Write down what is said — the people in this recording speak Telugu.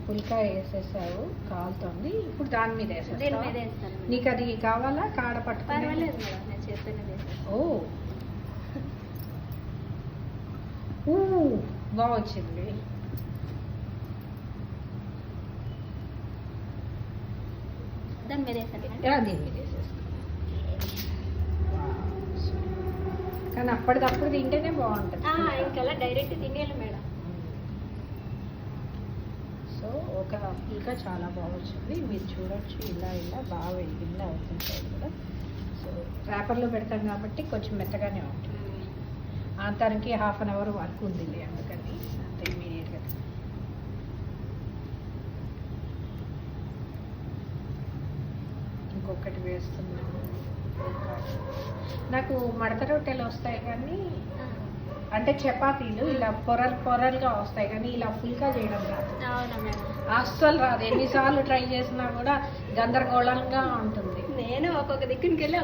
పుల్కా వేసేసావు కాలుతోంది. ఇప్పుడు దాని మీద దీని వేసేస్తావా? మీద వేస్తాను మేడం. నీకు అది కావాలా కాడ పట్టుకుని? పర్వాలేదు మేడం, నేను చేస్తూనే వేస్తాను. ఓ ఊ, బాగా వచ్చింది. దాని మీద వేస్తాను మేడం. దీని మీద వేసేసుకో. కానీ అప్పటిదప్పుడు తింటేనే బాగుంటుంది. ఇంకలా డైరెక్ట్ తినేయాలి మేడం. సో ఒక పుల్కా చాలా బాగా వచ్చింది. మీరు చూడొచ్చు, ఇలా ఇలా బాగా వెలిగింది అవుతుంది సైడ్ కూడా. సో ర్యాపర్లో పెడతాం కాబట్టి కొంచెం మెత్తగానే ఉంటుంది. దానికి 1/2 an hour వర్క్ ఉంది అందుకని అంత ఇమీడియట్గా. ఇంకొకటి వేస్తున్నాను. నాకు మడత రొట్టెలు వస్తాయి కానీ, అంటే చపాతీలు ఇలా పొరలుగా వస్తాయి కానీ ఇలా ఫుల్గా చేయడం రాదు. అవునా మేడం? అస్సలు రాదు. ఎన్నిసార్లు ట్రై చేసినా కూడా గందరగోళంగా ఉంటుంది. నేను ఒక్కొక్క దిక్కునికి వెళ్ళి